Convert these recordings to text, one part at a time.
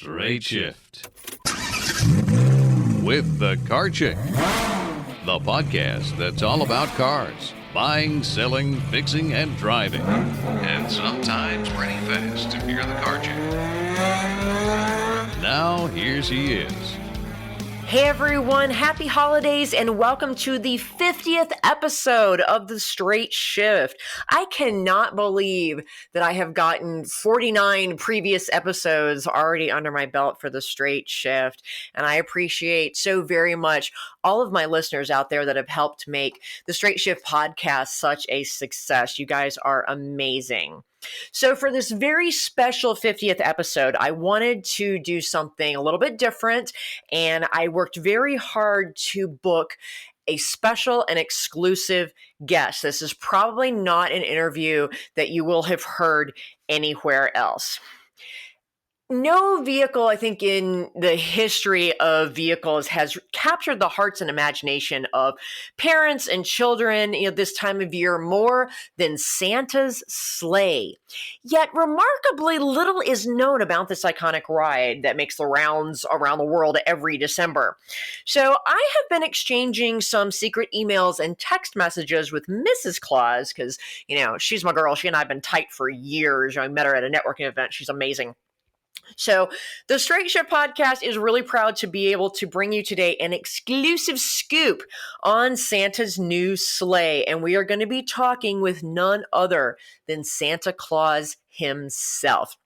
Straight Shift with the Car Chick, the podcast that's all about cars, buying, selling, fixing, and driving, and sometimes running fast if you're the Car Chick. Now, here she is. Hey everyone, happy holidays and welcome to the 50th episode of The Straight Shift. I cannot believe that I have gotten 49 previous episodes already under my belt for The Straight Shift, and I appreciate so very much all of my listeners out there that have helped make The Straight Shift podcast such a success. You guys are amazing. So for this very special 50th episode, I wanted to do something a little bit different, and I worked very hard to book a special and exclusive guest. This is probably not an interview that you will have heard anywhere else. No vehicle, I think, in the history of vehicles has captured the hearts and imagination of parents and children, this time of year more than Santa's Sleigh. Yet remarkably little is known about this iconic ride that makes the rounds around the world every December. So I have been exchanging some secret emails and text messages with Mrs. Claus because, she's my girl. She and I have been tight for years. I met her at a networking event. She's amazing. So the Straight Shift podcast is really proud to be able to bring you today an exclusive scoop on Santa's new sleigh. And we are going to be talking with none other than Santa Claus himself.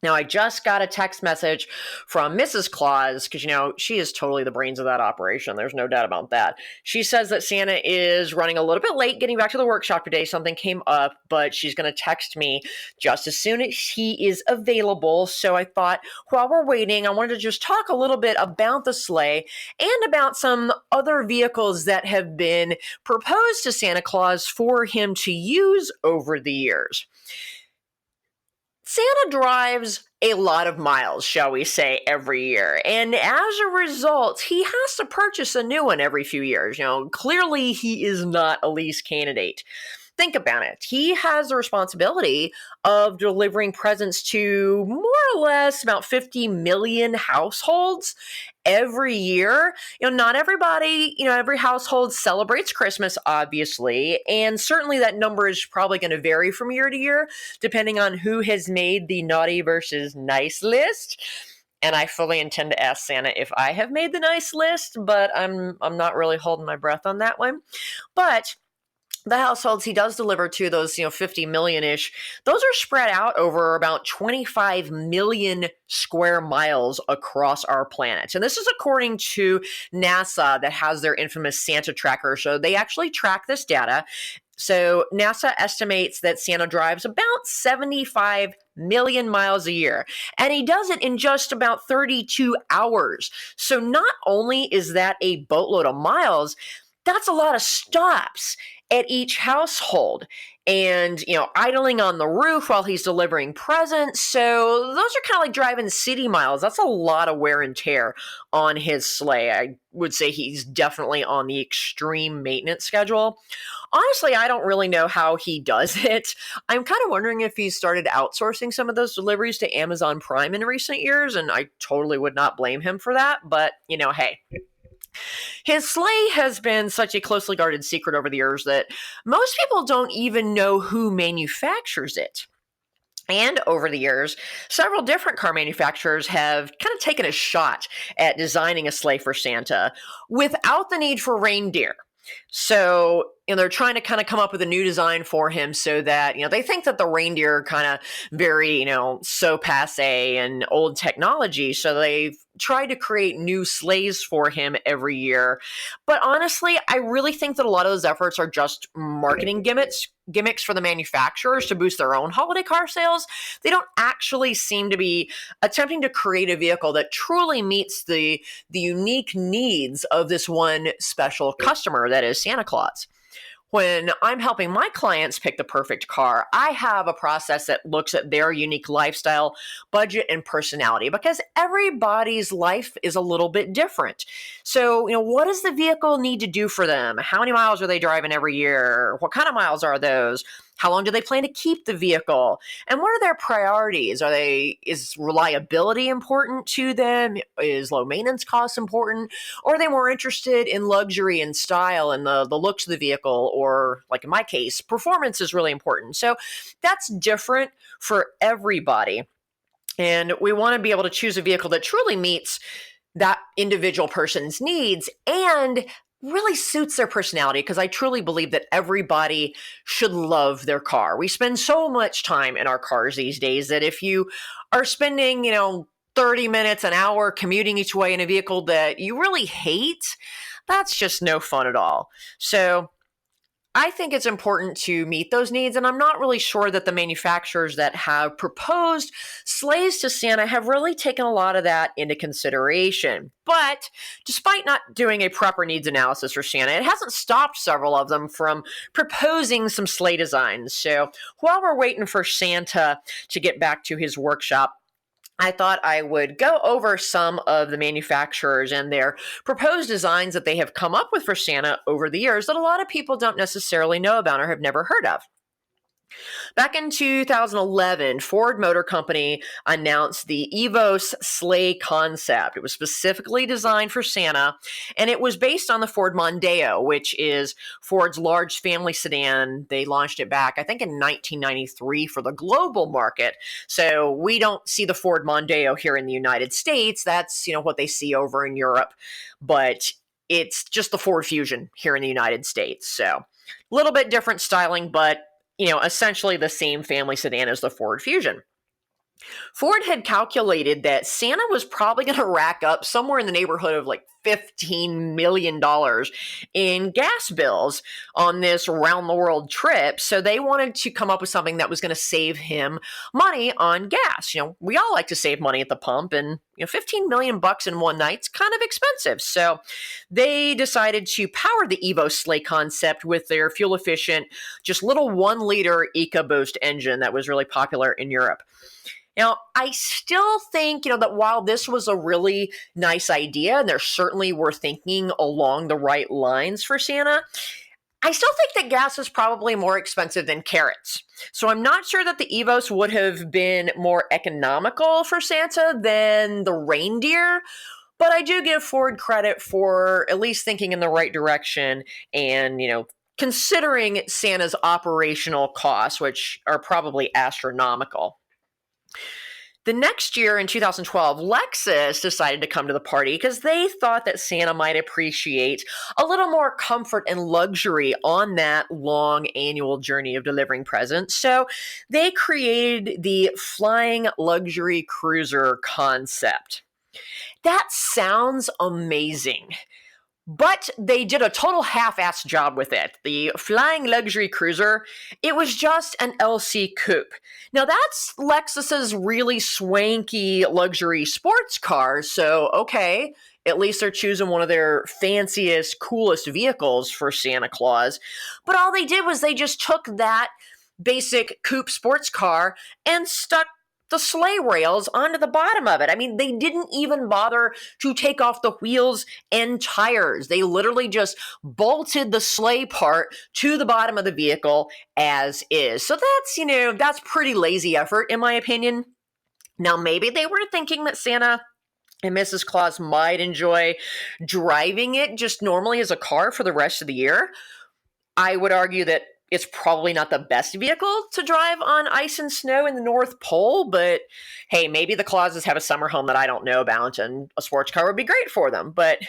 Now, I just got a text message from Mrs. Claus because, she is totally the brains of that operation. There's no doubt about that. She says that Santa is running a little bit late getting back to the workshop today. Something came up, but she's going to text me just as soon as he is available. So I thought while we're waiting, I wanted to just talk a little bit about the sleigh and about some other vehicles that have been proposed to Santa Claus for him to use over the years. Santa drives a lot of miles, shall we say, every year. And as a result, he has to purchase a new one every few years. Clearly he is not a lease candidate. Think about it. He has the responsibility of delivering presents to more or less about 50 million households every year. Not everybody, every household celebrates Christmas, obviously. And certainly that number is probably going to vary from year to year, depending on who has made the naughty versus nice list. And I fully intend to ask Santa if I have made the nice list, but I'm not really holding my breath on that one. But the households he does deliver to, those 50 million-ish, those are spread out over about 25 million square miles across our planet. And this is according to NASA that has their infamous Santa tracker. So they actually track this data. So NASA estimates that Santa drives about 75 million miles a year, and he does it in just about 32 hours. So not only is that a boatload of miles, that's a lot of stops at each household and, idling on the roof while he's delivering presents. So those are kind of like driving city miles. That's a lot of wear and tear on his sleigh. I would say he's definitely on the extreme maintenance schedule. Honestly, I don't really know how he does it. I'm kind of wondering if he's started outsourcing some of those deliveries to Amazon Prime in recent years, and I totally would not blame him for that. But, hey. His sleigh has been such a closely guarded secret over the years that most people don't even know who manufactures it. And over the years, several different car manufacturers have kind of taken a shot at designing a sleigh for Santa without the need for reindeer. So, they're trying to kind of come up with a new design for him so that, they think that the reindeer are kind of very, so passé and old technology. So they've tried to create new sleighs for him every year. But honestly, I really think that a lot of those efforts are just marketing gimmicks for the manufacturers to boost their own holiday car sales. They don't actually seem to be attempting to create a vehicle that truly meets the unique needs of this one special customer that is Santa Claus. When I'm helping my clients pick the perfect car, I have a process that looks at their unique lifestyle, budget, and personality because everybody's life is a little bit different. So, what does the vehicle need to do for them? How many miles are they driving every year? What kind of miles are those? How long do they plan to keep the vehicle? And what are their priorities? Is reliability important to them? Is low maintenance costs important? Or are they more interested in luxury and style and the looks of the vehicle? Or, like in my case, performance is really important. So that's different for everybody. And we want to be able to choose a vehicle that truly meets that individual person's needs and really suits their personality, because I truly believe that everybody should love their car. We spend so much time in our cars these days that if you are spending, 30 minutes, an hour commuting each way in a vehicle that you really hate, that's just no fun at all. So I think it's important to meet those needs, and I'm not really sure that the manufacturers that have proposed sleighs to Santa have really taken a lot of that into consideration. But despite not doing a proper needs analysis for Santa, it hasn't stopped several of them from proposing some sleigh designs. So while we're waiting for Santa to get back to his workshop, I thought I would go over some of the manufacturers and their proposed designs that they have come up with for Santa over the years that a lot of people don't necessarily know about or have never heard of. Back in 2011, Ford Motor Company announced the Evos Sleigh concept. It was specifically designed for Santa, and it was based on the Ford Mondeo, which is Ford's large family sedan. They launched it back, I think, in 1993 for the global market. So we don't see the Ford Mondeo here in the United States. That's, what they see over in Europe. But it's just the Ford Fusion here in the United States. So a little bit different styling, but essentially the same family sedan as the Ford Fusion. Ford had calculated that Santa was probably going to rack up somewhere in the neighborhood of like $15 million in gas bills on this round the world trip. So they wanted to come up with something that was going to save him money on gas. We all like to save money at the pump, and 15 million bucks in one night's kind of expensive. So they decided to power the Evo Sleigh concept with their fuel efficient, just little 1-liter EcoBoost engine that was really popular in Europe. Now, I still think, that while this was a really nice idea, and there certainly were thinking along the right lines for Santa, I still think that gas is probably more expensive than carrots. So I'm not sure that the Evos would have been more economical for Santa than the reindeer, but I do give Ford credit for at least thinking in the right direction and, considering Santa's operational costs, which are probably astronomical. The next year, in 2012, Lexus decided to come to the party because they thought that Santa might appreciate a little more comfort and luxury on that long annual journey of delivering presents. So they created the Flying Luxury Cruiser concept. That sounds amazing. But they did a total half-assed job with it. The Flying Luxury Cruiser, it was just an LC coupe. Now that's Lexus's really swanky luxury sports car, so okay, at least they're choosing one of their fanciest, coolest vehicles for Santa Claus. But all they did was they just took that basic coupe sports car and stuck the sleigh rails onto the bottom of it. I mean, they didn't even bother to take off the wheels and tires. They literally just bolted the sleigh part to the bottom of the vehicle as is. So that's pretty lazy effort, in my opinion. Now, maybe they were thinking that Santa and Mrs. Claus might enjoy driving it just normally as a car for the rest of the year. I would argue that it's probably not the best vehicle to drive on ice and snow in the North Pole, but hey, maybe the Clauses have a summer home that I don't know about, and a sports car would be great for them. But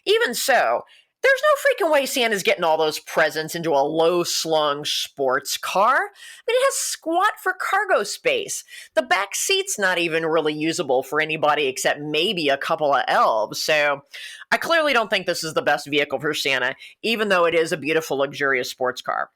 even so, there's no freaking way Santa's getting all those presents into a low-slung sports car. I mean, it has squat for cargo space. The back seat's not even really usable for anybody except maybe a couple of elves. So I clearly don't think this is the best vehicle for Santa, even though it is a beautiful, luxurious sports car.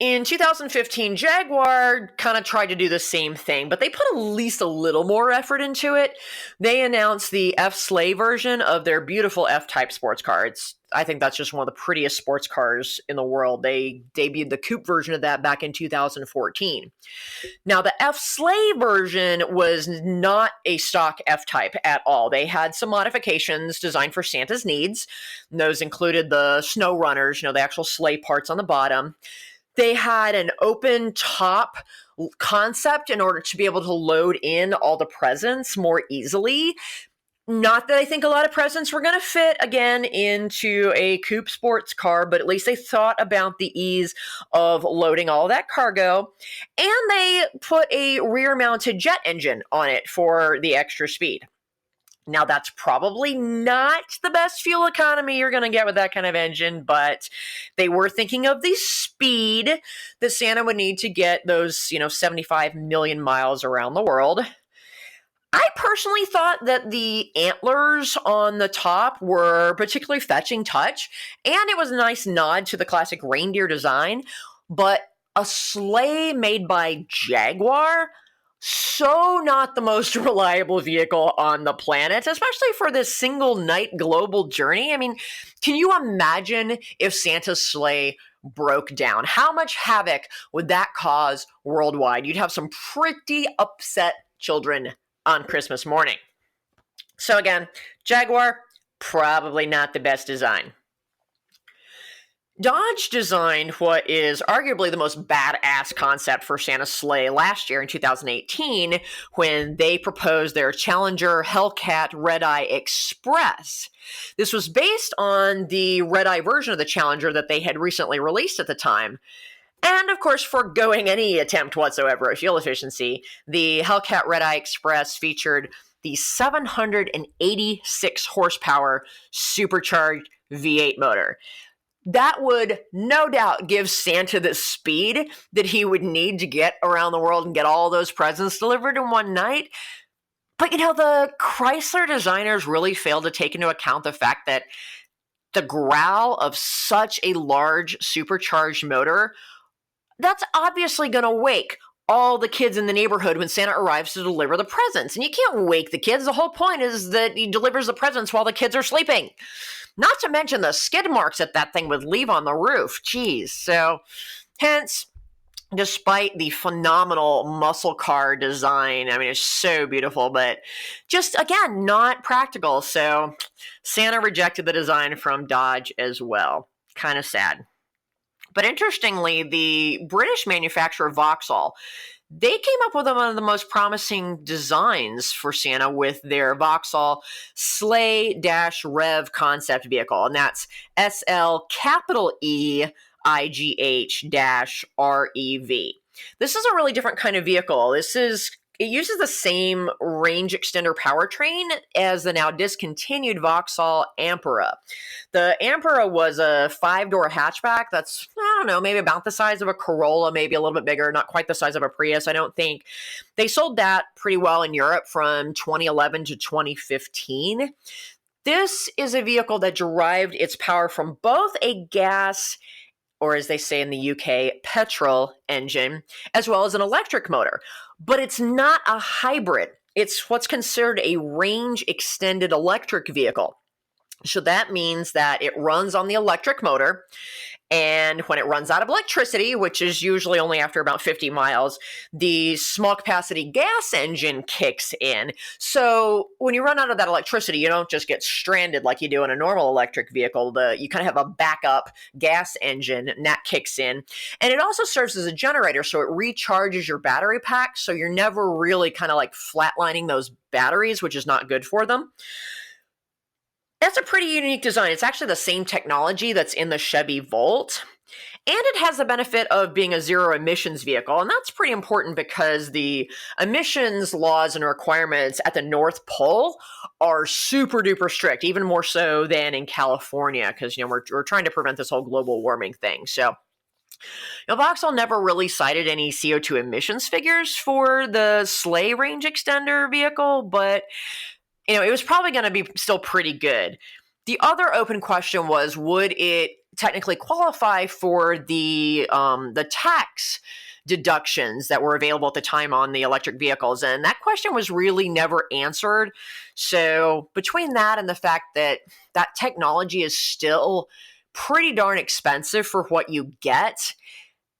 In 2015, Jaguar kind of tried to do the same thing, but they put at least a little more effort into it. They announced the F-Sleigh version of their beautiful F-Type sports car. I think that's just one of the prettiest sports cars in the world. They debuted the coupe version of that back in 2014. Now, the F-Sleigh version was not a stock F-Type at all. They had some modifications designed for Santa's needs. And those included the snow runners, the actual sleigh parts on the bottom. They had an open top concept in order to be able to load in all the presents more easily. Not that I think a lot of presents were going to fit again into a coupe sports car, but at least they thought about the ease of loading all that cargo. And they put a rear mounted jet engine on it for the extra speed. Now, that's probably not the best fuel economy you're going to get with that kind of engine, but they were thinking of the speed that Santa would need to get those, 75 million miles around the world. I personally thought that the antlers on the top were particularly fetching touch, and it was a nice nod to the classic reindeer design, but a sleigh made by Jaguar, so not the most reliable vehicle on the planet, especially for this single night global journey. I mean, can you imagine if Santa's sleigh broke down? How much havoc would that cause worldwide? You'd have some pretty upset children on Christmas morning. So again, Jaguar, probably not the best design. Dodge designed what is arguably the most badass concept for Santa's sleigh last year in 2018 when they proposed their Challenger Hellcat Red-Eye Express. This was based on the Red-Eye version of the Challenger that they had recently released at the time. And of course, foregoing any attempt whatsoever at fuel efficiency, the Hellcat Red-Eye Express featured the 786 horsepower supercharged V8 motor. That would no doubt give Santa the speed that he would need to get around the world and get all those presents delivered in one night. But the Chrysler designers really failed to take into account the fact that the growl of such a large supercharged motor, that's obviously going to wake all the kids in the neighborhood when Santa arrives to deliver the presents. And you can't wake the kids. The whole point is that he delivers the presents while the kids are sleeping. Not to mention the skid marks that thing would leave on the roof. Jeez. So, hence, despite the phenomenal muscle car design, I mean, it's so beautiful, but just, again, not practical. So, Santa rejected the design from Dodge as well. Kind of sad. But interestingly, the British manufacturer Vauxhall, they came up with one of the most promising designs for Santa with their Vauxhall Sleigh-Rev concept vehicle, and that's SLEIGH-REV. This is a really different kind of vehicle. It uses the same range extender powertrain as the now discontinued Vauxhall Ampera. The Ampera was a 5-door hatchback that's, maybe about the size of a Corolla, maybe a little bit bigger, not quite the size of a Prius, I don't think. They sold that pretty well in Europe from 2011 to 2015. This is a vehicle that derived its power from both a gas, or as they say in the UK, petrol engine, as well as an electric motor. But it's not a hybrid. It's what's considered a range-extended electric vehicle. So that means that it runs on the electric motor, and when it runs out of electricity, which is usually only after about 50 miles, the small capacity gas engine kicks in. So when you run out of that electricity, you don't just get stranded like you do in a normal electric vehicle. You kind of have a backup gas engine, and that kicks in. And it also serves as a generator, so it recharges your battery pack, so you're never really kind of like flatlining those batteries, which is not good for them. That's a pretty unique design. It's actually the same technology that's in the Chevy Volt. And it has the benefit of being a zero emissions vehicle. And that's pretty important because the emissions laws and requirements at the North Pole are super duper strict, even more so than in California, because we're trying to prevent this whole global warming thing. So Vauxhall never really cited any CO2 emissions figures for the Sleigh range extender vehicle, but it was probably going to be still pretty good. The other open question was, would it technically qualify for the tax deductions that were available at the time on the electric vehicles? And that question was really never answered. So between that and the fact that that technology is still pretty darn expensive for what you get,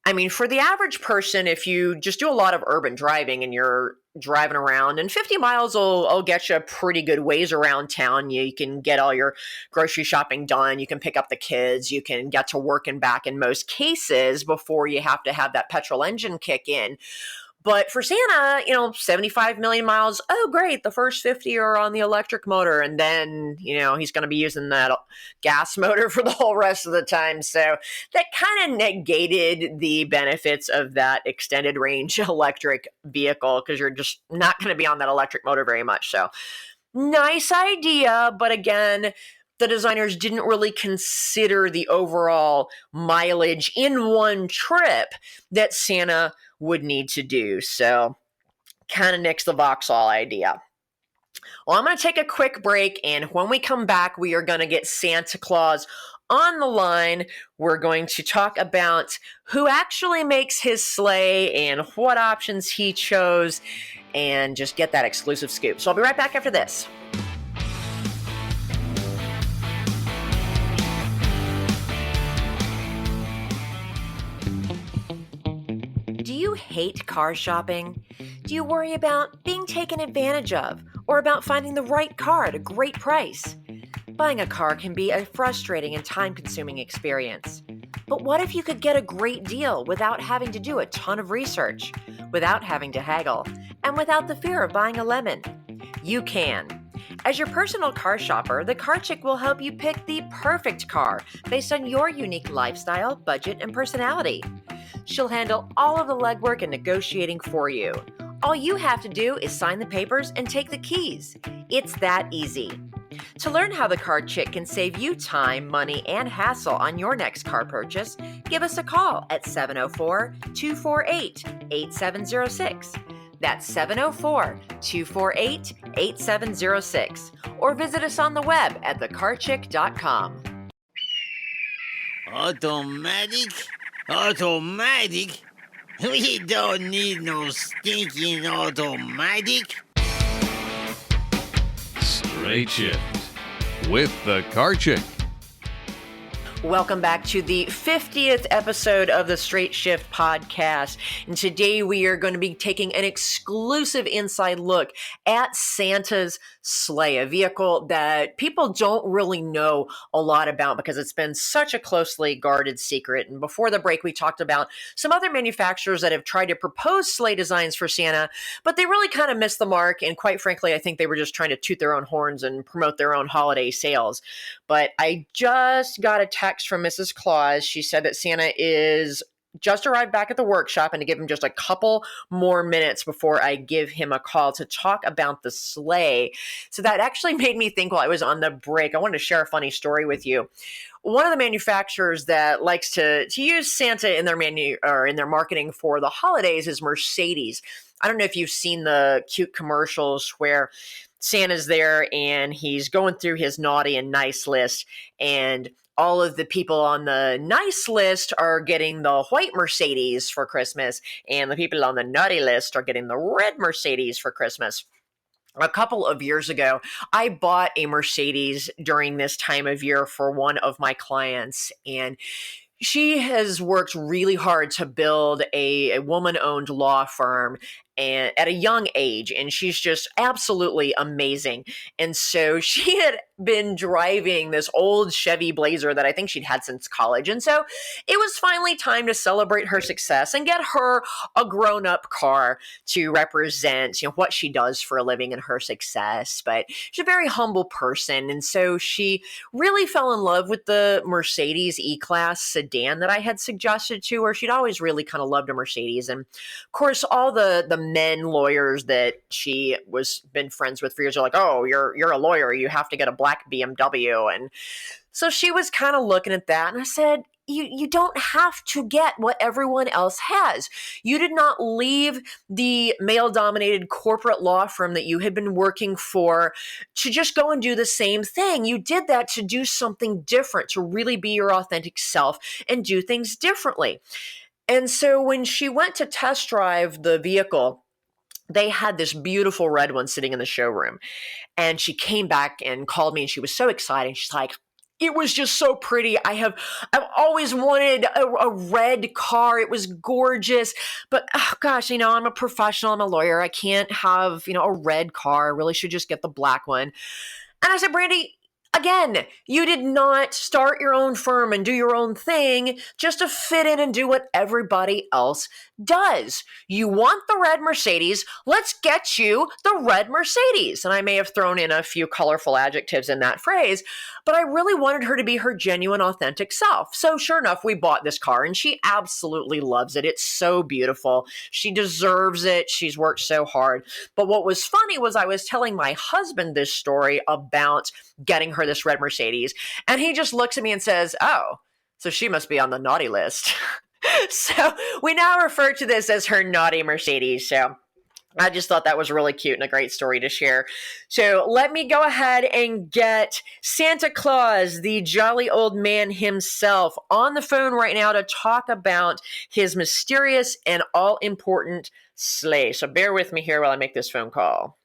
I mean, for the average person, if you just do a lot of urban driving and you're driving around, and 50 miles will get you a pretty good ways around town. You can get all your grocery shopping done. You can pick up the kids. You can get to work and back in most cases before you have to have that petrol engine kick in. But for Santa, 75 million miles, oh, great. The first 50 are on the electric motor. And then, he's going to be using that gas motor for the whole rest of the time. So that kind of negated the benefits of that extended range electric vehicle because you're just not going to be on that electric motor very much. So nice idea. But again, the designers didn't really consider the overall mileage in one trip that Santa would need to do. So kind of nixed the Vauxhall idea. Well, I'm going to take a quick break, and when we come back, we are going to get Santa Claus on the line. We're going to talk about who actually makes his sleigh and what options he chose, and just get that exclusive scoop. So I'll be right back after this. Do you hate car shopping? Do you worry about being taken advantage of or about finding the right car at a great price? Buying a car can be a frustrating and time-consuming experience. But what if you could get a great deal without having to do a ton of research, without having to haggle, and without the fear of buying a lemon? You can. As your personal car shopper, the Car Chick will help you pick the perfect car based on your unique lifestyle, budget, and personality. She'll handle all of the legwork and negotiating for you. All you have to do is sign the papers and take the keys. It's that easy. To learn how the Car Chick can save you time, money, and hassle on your next car purchase, give us a call at 704-248-8706. That's 704-248-8706. Or visit us on the web at thecarchick.com. Automatic? Automatic? We don't need no stinking automatic. Straight Shift with the Car Chick. Welcome back to the 50th episode of the Straight Shift podcast. And today we are going to be taking an exclusive inside look at Santa's sleigh, a vehicle that people don't really know a lot about because it's been such a closely guarded secret. And before the break, we talked about some other manufacturers that have tried to propose sleigh designs for Santa, but they really kind of missed the mark. And quite frankly, I think they were just trying to toot their own horns and promote their own holiday sales. But I just got a text from Mrs. Claus. She said that Santa is just arrived back at the workshop and to give him just a couple more minutes before I give him a call to talk about the sleigh. So that actually made me think while I was on the break, I wanted to share a funny story with you. One of the manufacturers that likes to use Santa in their menu or in their marketing for the holidays is Mercedes. I don't know if you've seen the cute commercials where Santa's there and he's going through his naughty and nice list, and all of the people on the nice list are getting the white Mercedes for Christmas, and the people on the naughty list are getting the red Mercedes for Christmas. A couple of years ago, I bought a Mercedes during this time of year for one of my clients, and she has worked really hard to build a woman-owned law firm and at a young age, and she's just absolutely amazing. And so she had been driving this old Chevy Blazer that I think she'd had since college. And so it was finally time to celebrate her success and get her a grown-up car to represent, what she does for a living and her success. But she's a very humble person, and so she really fell in love with the Mercedes E-Class sedan that I had suggested to her. She'd always really kind of loved a Mercedes, and of course, all the men lawyers that she was been friends with for years are like, oh, you're a lawyer, you have to get a black BMW. And so she was kind of looking at that, and I said, you don't have to get what everyone else has. You did not leave the male-dominated corporate law firm that you had been working for to just go and do the same thing. You did that to do something different, to really be your authentic self and do things differently. And so when she went to test drive the vehicle, they had this beautiful red one sitting in the showroom. And she came back and called me, and she was so excited. She's like, It was just so pretty. I've always wanted a red car. It was gorgeous. But oh gosh, I'm a professional. I'm a lawyer. I can't have, a red car. I really should just get the black one. And I said, Brandy, again, you did not start your own firm and do your own thing just to fit in and do what everybody else does. You want the red Mercedes, let's get you the red Mercedes. And I may have thrown in a few colorful adjectives in that phrase, but I really wanted her to be her genuine, authentic self. So sure enough, we bought this car and she absolutely loves it. It's so beautiful. She deserves it. She's worked so hard. But what was funny was I was telling my husband this story about getting her this red Mercedes, and he just looks at me and says, "Oh, so she must be on the naughty list." So we now refer to this as her naughty Mercedes. So I just thought that was really cute and a great story to share. So let me go ahead and get Santa Claus, the jolly old man himself, on the phone right now to talk about his mysterious and all-important sleigh. So bear with me here while I make this phone call.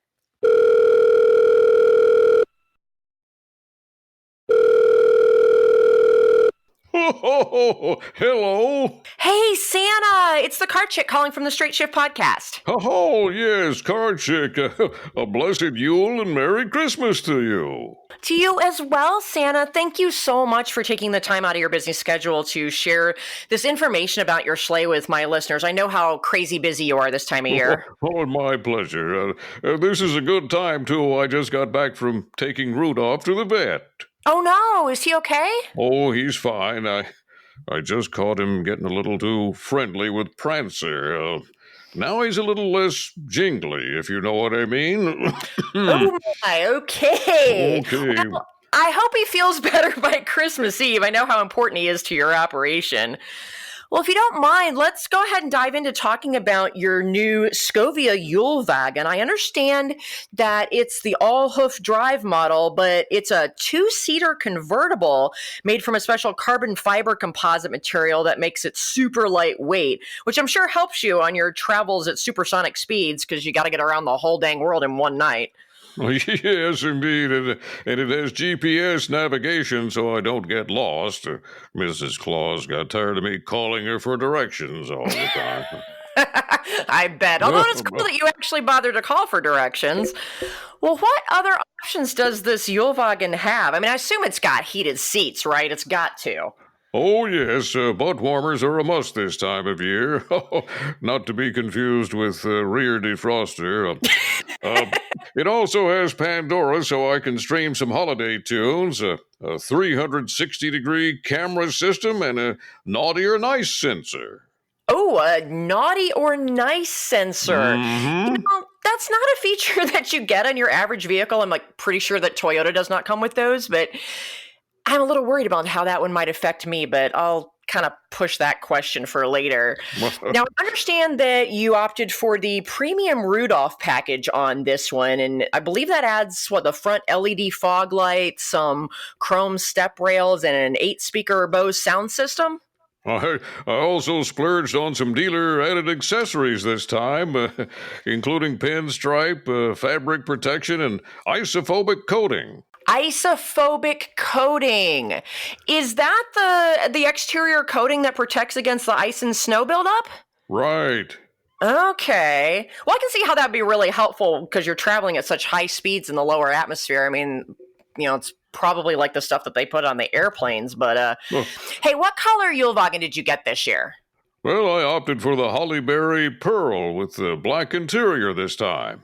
Oh, hello. Hey, Santa! It's the Car Chick calling from the Straight Shift podcast. Oh, yes, Car Chick. A blessed Yule and Merry Christmas to you. To you as well, Santa. Thank you so much for taking the time out of your busy schedule to share this information about your sleigh with my listeners. I know how crazy busy you are this time of year. Oh, my pleasure. This is a good time, too. I just got back from taking Rudolph to the vet. Oh, no. Is he okay? Oh, he's fine. I just caught him getting a little too friendly with Prancer. Now he's a little less jingly, if you know what I mean. Oh, my. Okay. Okay. Well, I hope he feels better by Christmas Eve. I know how important he is to your operation. Well, if you don't mind, let's go ahead and dive into talking about your new Scovia Yule wagon. I understand that it's the all-hoof drive model, but it's a two-seater convertible made from a special carbon fiber composite material that makes it super lightweight, which I'm sure helps you on your travels at supersonic speeds because you got to get around the whole dang world in one night. Yes, indeed, and it has GPS navigation so I don't get lost. Mrs. Claus got tired of me calling her for directions all the time. I bet. Although it's cool that you actually bothered to call for directions. Well, what other options does this Yulwagen have? I mean, I assume it's got heated seats, right? It's got to. Oh, yes, butt warmers are a must this time of year. Not to be confused with rear defroster. It also has Pandora, so I can stream some holiday tunes, a 360-degree camera system, and a naughty or nice sensor. Oh, a naughty or nice sensor. Mm-hmm. That's not a feature that you get on your average vehicle. I'm pretty sure that Toyota does not come with those, but I'm a little worried about how that one might affect me, but I'll kind of push that question for later. Now, I understand that you opted for the premium Rudolph package on this one, and I believe that adds, the front LED fog lights, some chrome step rails, and an 8-speaker Bose sound system? I also splurged on some dealer-added accessories this time, including pinstripe, fabric protection, and isophobic coating. Isophobic coating. Is that the exterior coating that protects against the ice and snow buildup? Right. Okay. Well, I can see how that'd be really helpful because you're traveling at such high speeds in the lower atmosphere. I mean, it's probably like the stuff that they put on the airplanes. But hey, what color Yulwagen did you get this year? Well, I opted for the Hollyberry Pearl with the black interior this time.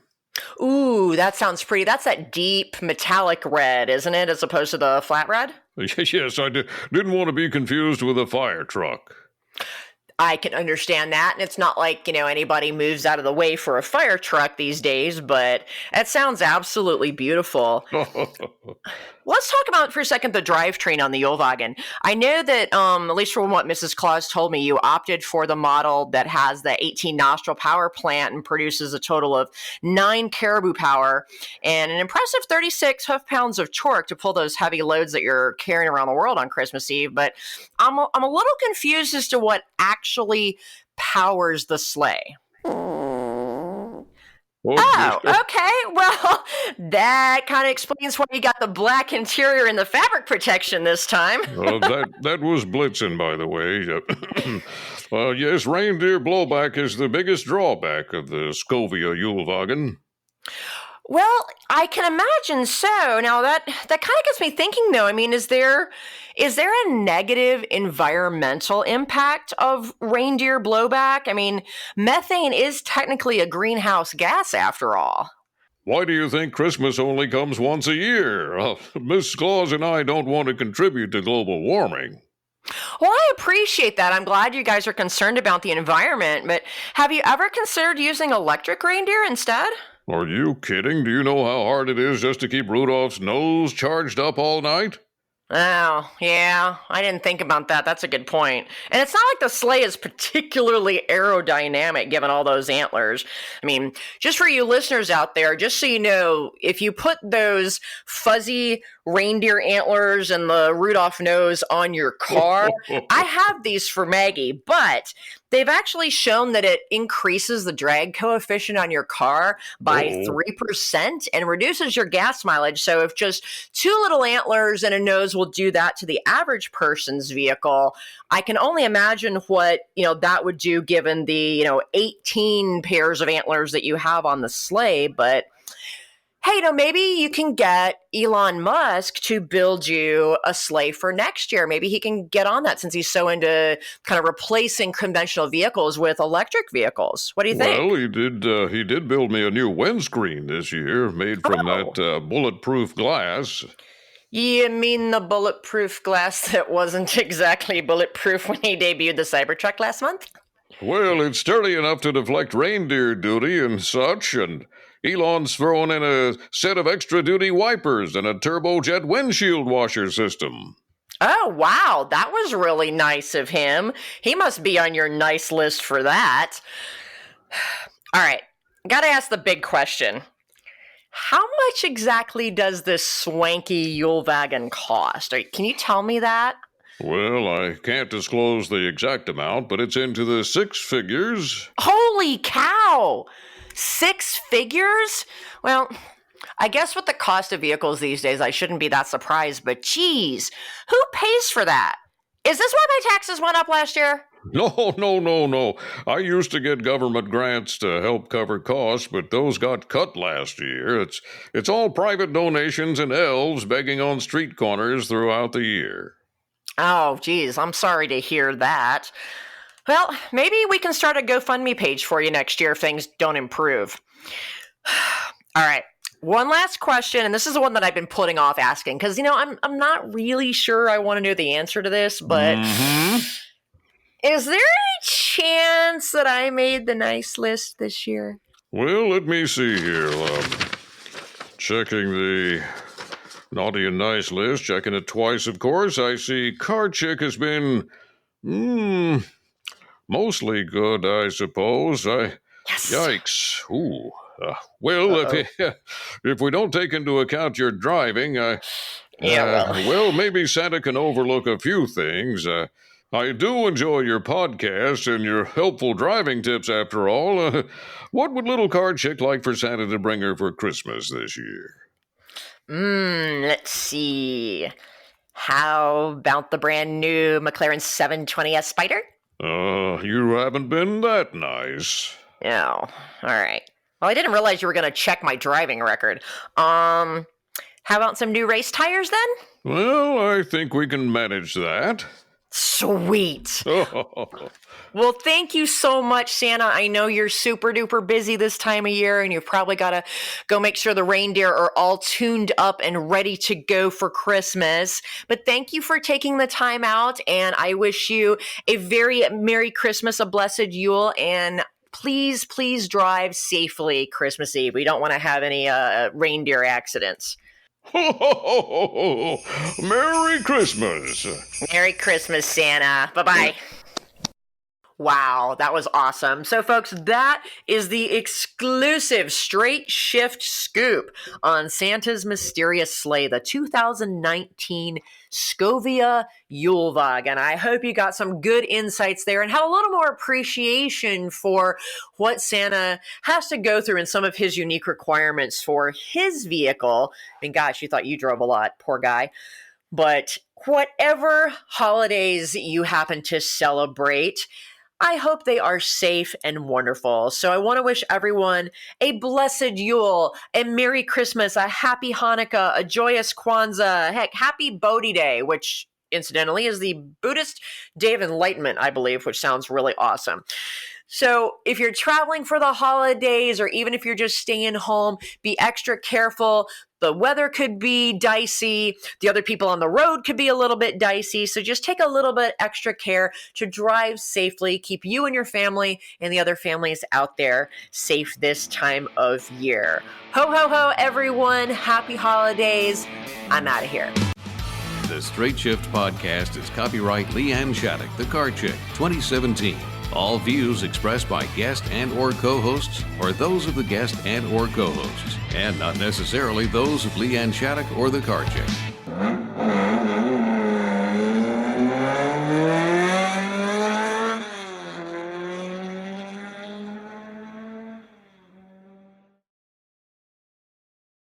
Ooh, that sounds pretty. That's that deep metallic red, isn't it, as opposed to the flat red? Yes, I didn't want to be confused with a fire truck. I can understand that, and it's not like, anybody moves out of the way for a fire truck these days, but it sounds absolutely beautiful. Let's talk about, for a second, the drivetrain on the Yulwagen. I know that, at least from what Mrs. Claus told me, you opted for the model that has the 18-nostril power plant and produces a total of 9 caribou power and an impressive 36 hoof-pounds of torque to pull those heavy loads that you're carrying around the world on Christmas Eve. But I'm a little confused as to what actually powers the sleigh. Oh, okay. Well, that kind of explains why you got the black interior and the fabric protection this time. That was Blitzen, by the way. Yes, reindeer blowback is the biggest drawback of the Scovia Yulewagen. Well, I can imagine so. Now that kind of gets me thinking, though. I mean, is there a negative environmental impact of reindeer blowback? I mean, methane is technically a greenhouse gas, after all. Why do you think Christmas only comes once a year? Miss Claus and I don't want to contribute to global warming. Well, I appreciate that. I'm glad you guys are concerned about the environment, but have you ever considered using electric reindeer instead? Are you kidding? Do you know how hard it is just to keep Rudolph's nose charged up all night? Oh, yeah, I didn't think about that. That's a good point. And it's not like the sleigh is particularly aerodynamic given all those antlers. I mean, just for you listeners out there, just so you know, if you put those fuzzy reindeer antlers and the Rudolph nose on your car, I have these for Maggie, but they've actually shown that it increases the drag coefficient on your car by 3% and reduces your gas mileage. So if just two little antlers and a nose will do that to the average person's vehicle, I can only imagine what, that would do given the, 18 pairs of antlers that you have on the sleigh. But hey, maybe you can get Elon Musk to build you a sleigh for next year. Maybe he can get on that since he's so into kind of replacing conventional vehicles with electric vehicles. What do you think? Well, he did build me a new windscreen this year, made from that bulletproof glass. You mean the bulletproof glass that wasn't exactly bulletproof when he debuted the Cybertruck last month? Well, it's sturdy enough to deflect reindeer duty and such, and Elon's thrown in a set of extra-duty wipers and a turbojet windshield washer system. Oh, wow. That was really nice of him. He must be on your nice list for that. All right. Gotta ask the big question. How much exactly does this swanky Yulewagen cost? Can you tell me that? Well, I can't disclose the exact amount, but it's into the six figures. Holy cow! 6 figures? Well, I guess with the cost of vehicles these days, I shouldn't be that surprised, but geez, who pays for that? Is this why my taxes went up last year? No. I used to get government grants to help cover costs, but those got cut last year. It's all private donations and elves begging on street corners throughout the year. Oh, geez, I'm sorry to hear that. Well, maybe we can start a GoFundMe page for you next year if things don't improve. All right, one last question, and this is the one that I've been putting off asking, because, I'm not really sure I want to know the answer to this, but is there any chance that I made the nice list this year? Well, let me see here. Checking the naughty and nice list, checking it twice, of course. I see Car Chick has been, mostly good, I suppose. Yes. Yikes. Ooh. If we don't take into account your driving, well, maybe Santa can overlook a few things. I do enjoy your podcast and your helpful driving tips, after all. What would little Car Chick like for Santa to bring her for Christmas this year? Let's see. How about the brand new McLaren 720S Spider? You haven't been that nice. Oh, all right. Well, I didn't realize you were going to check my driving record. How about some new race tires then? Well, I think we can manage that. Sweet. Well, thank you so much, Santa. I know you're super duper busy this time of year, and you've probably got to go make sure the reindeer are all tuned up and ready to go for Christmas. But thank you for taking the time out, and I wish you a very Merry Christmas, a blessed Yule, and please drive safely Christmas Eve. We don't want to have any reindeer accidents. Merry Christmas. Merry Christmas, Santa. Bye-bye. Wow, that was awesome. So, folks, that is the exclusive straight shift scoop on Santa's Mysterious Sleigh, the 2019 Scovia Yule-Log. And I hope you got some good insights there and had a little more appreciation for what Santa has to go through and some of his unique requirements for his vehicle. And gosh, you thought you drove a lot, poor guy. But whatever holidays you happen to celebrate, I hope they are safe and wonderful. So I want to wish everyone a blessed Yule, a Merry Christmas, a Happy Hanukkah, a joyous Kwanzaa, heck, Happy Bodhi Day, which incidentally is the Buddhist Day of Enlightenment, I believe, which sounds really awesome. So if you're traveling for the holidays or even if you're just staying home, be extra careful. The weather could be dicey. The other people on the road could be a little bit dicey. So just take a little bit extra care to drive safely, keep you and your family and the other families out there safe this time of year. Ho, ho, ho, everyone. Happy holidays. I'm out of here. The Straight Shift Podcast is copyright Leanne Shattuck, The Car Chick, 2017. All views expressed by guest and or co-hosts are those of the guest and or co-hosts, and not necessarily those of Leanne Shattuck or The Car Chick.